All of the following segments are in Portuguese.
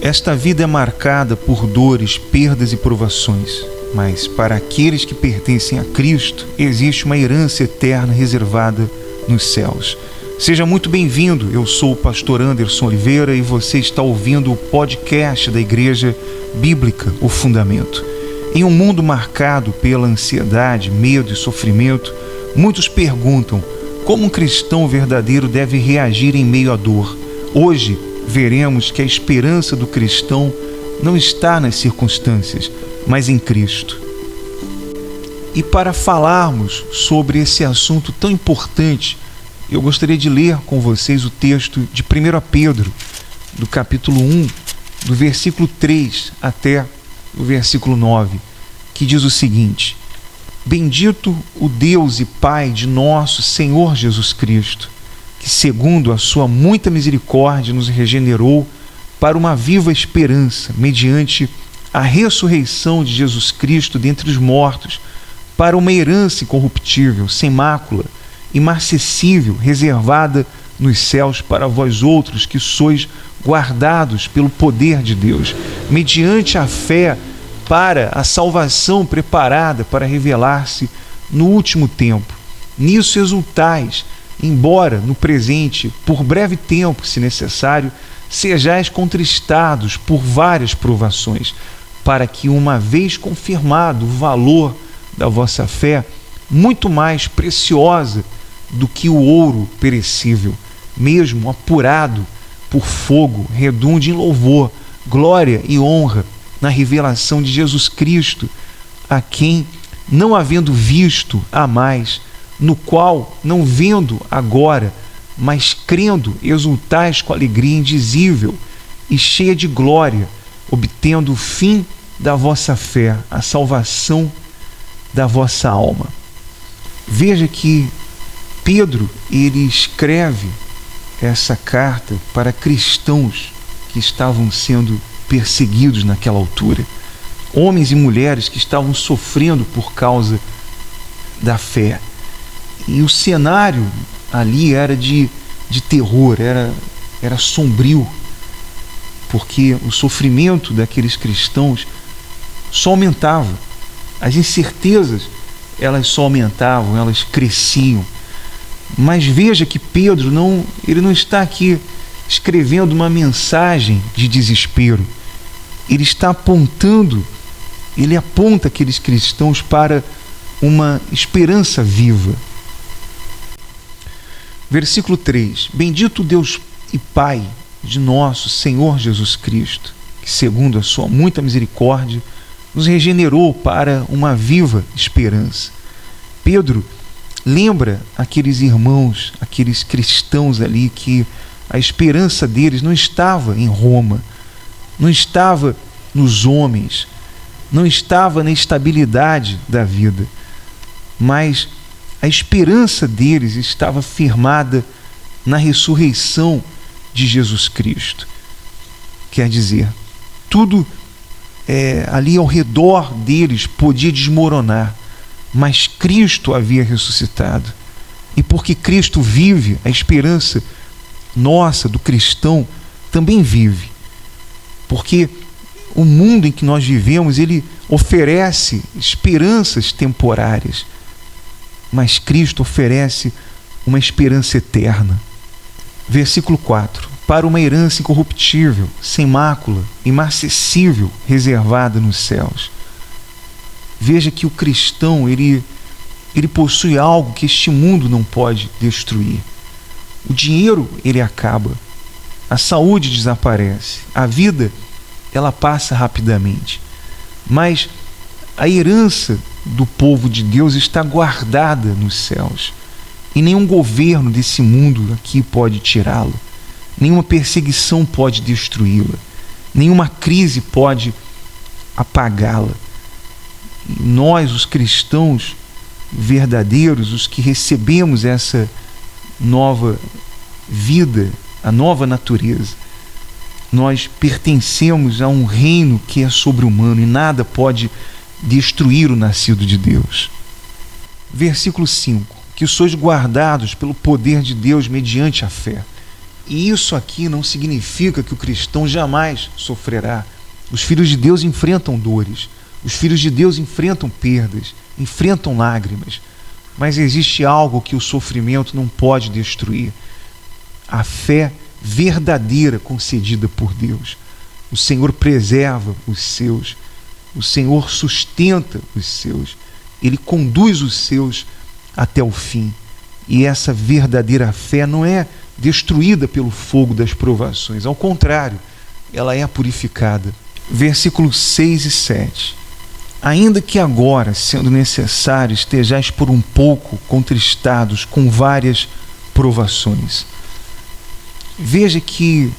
Esta vida é marcada por dores, perdas e provações, mas para aqueles que pertencem a Cristo, existe uma herança eterna reservada nos céus. Seja muito bem-vindo, eu sou o pastor Anderson Oliveira e você está ouvindo o podcast da Igreja Bíblica, o Fundamento. Em um mundo marcado pela ansiedade, medo e sofrimento, muitos perguntam como um cristão verdadeiro deve reagir em meio à dor. Hoje, veremos que a esperança do cristão não está nas circunstâncias, mas em Cristo. E para falarmos sobre esse assunto tão importante, eu gostaria de ler com vocês o texto de 1 Pedro, do capítulo 1, do versículo 3 até o versículo 9, que diz o seguinte: Bendito o Deus e Pai de nosso Senhor Jesus Cristo, que segundo a sua muita misericórdia nos regenerou para uma viva esperança, mediante a ressurreição de Jesus Cristo dentre os mortos, para uma herança incorruptível, sem mácula, imarcessível, reservada nos céus para vós outros que sois guardados pelo poder de Deus, mediante a fé para a salvação preparada para revelar-se no último tempo. Nisso exultais, embora no presente, por breve tempo, se necessário, sejais contristados por várias provações, para que, uma vez confirmado o valor da vossa fé, muito mais preciosa do que o ouro perecível, mesmo apurado por fogo, redunde em louvor, glória e honra na revelação de Jesus Cristo, a quem, não havendo visto, amais, no qual, não vendo agora, mas crendo, exultais com alegria indizível e cheia de glória, obtendo o fim da vossa fé, a salvação da vossa alma. Veja que Pedro, ele escreve essa carta para cristãos que estavam sendo perseguidos naquela altura, homens e mulheres que estavam sofrendo por causa da fé. E o cenário ali era de terror, era sombrio, porque o sofrimento daqueles cristãos só aumentava. As incertezas, elas só aumentavam, elas cresciam. Mas veja que Pedro ele não está aqui escrevendo uma mensagem de desespero. Ele está ele aponta aqueles cristãos para uma esperança viva. Versículo 3: Bendito Deus e Pai de nosso Senhor Jesus Cristo, que segundo a sua muita misericórdia nos regenerou para uma viva esperança. Pedro lembra aqueles irmãos, aqueles cristãos ali, que a esperança deles não estava em Roma, não estava nos homens, não estava na estabilidade da vida, mas a esperança deles estava firmada na ressurreição de Jesus Cristo. Quer dizer, tudo ali ao redor deles podia desmoronar, mas Cristo havia ressuscitado. E porque Cristo vive, a esperança nossa, do cristão, também vive. Porque o mundo em que nós vivemos, ele oferece esperanças temporárias, mas Cristo oferece uma esperança eterna. Versículo 4: Para uma herança incorruptível, sem mácula, imarcessível, reservada nos céus. Veja que o cristão, ele possui algo que este mundo não pode destruir. O dinheiro, ele acaba. A saúde desaparece. A vida, ela passa rapidamente. Mas a herança do povo de Deus está guardada nos céus. E nenhum governo desse mundo aqui pode tirá-la. Nenhuma perseguição pode destruí-la. Nenhuma crise pode apagá-la. E nós, os cristãos verdadeiros, os que recebemos essa nova vida, a nova natureza, nós pertencemos a um reino que é sobre-humano e nada pode destruir o nascido de Deus. Versículo 5: Que sois guardados pelo poder de Deus mediante a fé, E isso aqui não significa que o cristão jamais sofrerá. Os filhos de Deus enfrentam dores, os filhos de Deus enfrentam perdas, enfrentam lágrimas, mas existe algo que o sofrimento não pode destruir: a fé verdadeira concedida por Deus. O Senhor preserva os seus, o Senhor sustenta os seus, Ele conduz os seus até o fim. E essa verdadeira fé não é destruída pelo fogo das provações, ao contrário, ela é purificada. Versículos 6 e 7. Ainda que agora, sendo necessário, estejais por um pouco contristados com várias provações. Veja que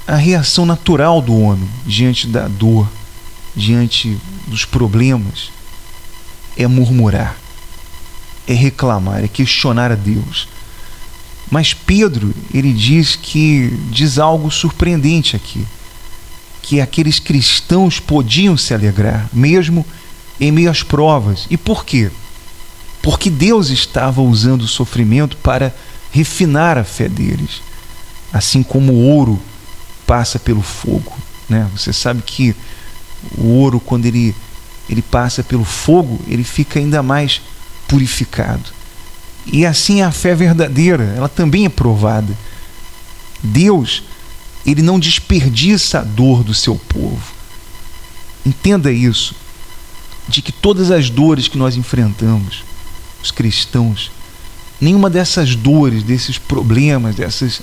a reação natural do homem diante da dor, diante dos problemas, é murmurar, é reclamar, é questionar a Deus. Mas Pedro, ele diz algo surpreendente aqui, que aqueles cristãos podiam se alegrar, mesmo em meio às provas. E por quê? Porque Deus estava usando o sofrimento para refinar a fé deles, assim como o ouro passa pelo fogo, né? Você sabe que o ouro, quando ele passa pelo fogo, ele fica ainda mais purificado. E assim a fé verdadeira, ela também é provada. Deus, ele não desperdiça a dor do seu povo. Entenda isso, de que todas as dores que nós enfrentamos, os cristãos, nenhuma dessas dores, desses problemas, dessas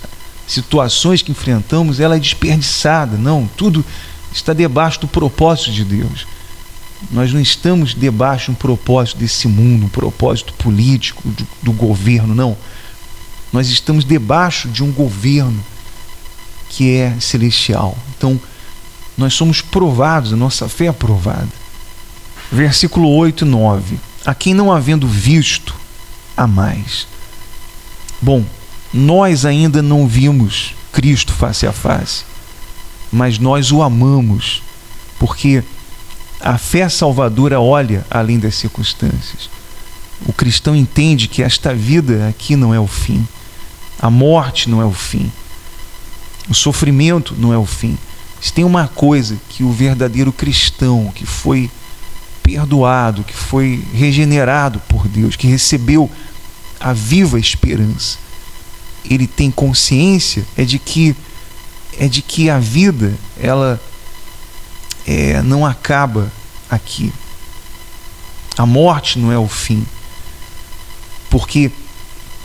situações que enfrentamos, ela é desperdiçada. Não, tudo está debaixo do propósito de Deus. Nós não estamos debaixo de um propósito desse mundo, um propósito político, do governo, não. Nós estamos debaixo de um governo que é celestial. Então, nós somos provados, a nossa fé é provada. Versículo 8 e 9. A quem não havendo visto, há mais. Bom, nós ainda não vimos Cristo face a face, mas nós o amamos, porque a fé salvadora olha além das circunstâncias. O cristão entende que esta vida aqui não é o fim, a morte não é o fim, o sofrimento não é o fim. Se tem uma coisa que o verdadeiro cristão, que foi perdoado, que foi regenerado por Deus, que recebeu a viva esperança, ele tem consciência é de que a vida, ela não acaba aqui. A morte não é o fim, porque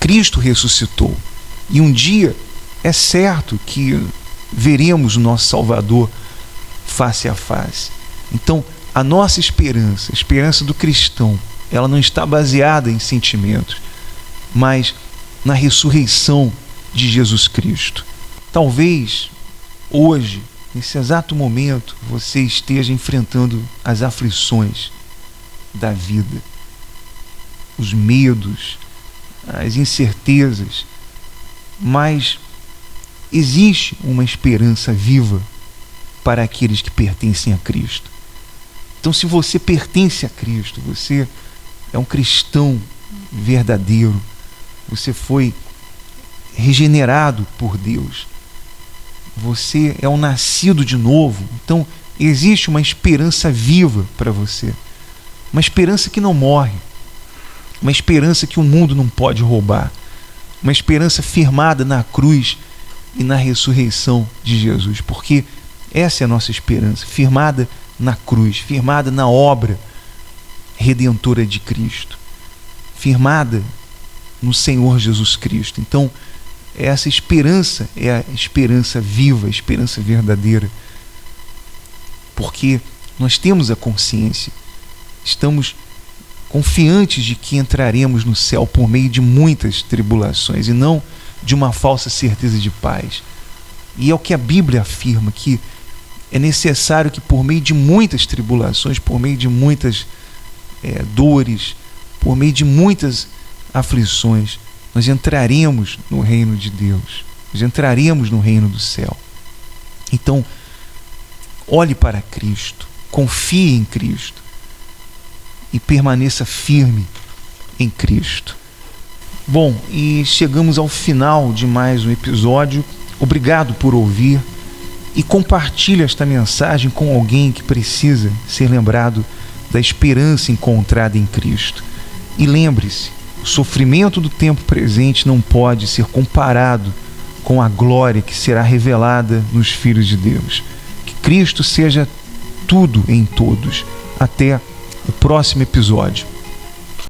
Cristo ressuscitou, e um dia é certo que veremos o nosso Salvador face a face. Então, a nossa esperança, a esperança do cristão, ela não está baseada em sentimentos, mas na ressurreição de Jesus Cristo. Talvez hoje, nesse exato momento, você esteja enfrentando as aflições da vida, os medos, as incertezas, mas existe uma esperança viva para aqueles que pertencem a Cristo. Então, se você pertence a Cristo, você é um cristão verdadeiro, você foi regenerado por Deus, você é um nascido de novo, então existe uma esperança viva para você, uma esperança que não morre, uma esperança que o mundo não pode roubar, uma esperança firmada na cruz e na ressurreição de Jesus, porque essa é a nossa esperança, firmada na cruz, firmada na obra redentora de Cristo, firmada no Senhor Jesus Cristo. Então, essa esperança é a esperança viva, a esperança verdadeira, porque nós temos a consciência, estamos confiantes de que entraremos no céu por meio de muitas tribulações e não de uma falsa certeza de paz. E é o que a Bíblia afirma, que é necessário que por meio de muitas tribulações, por meio de muitas dores, por meio de muitas aflições, nós entraremos no reino de Deus, nós entraremos no reino do céu. Então, olhe para Cristo, confie em Cristo e permaneça firme em Cristo. Bom, e chegamos ao final de mais um episódio Obrigado por ouvir e compartilhe esta mensagem com alguém que precisa ser lembrado da esperança encontrada em Cristo. E lembre-se, o sofrimento do tempo presente não pode ser comparado com a glória que será revelada nos filhos de Deus. Que Cristo seja tudo em todos. Até o próximo episódio.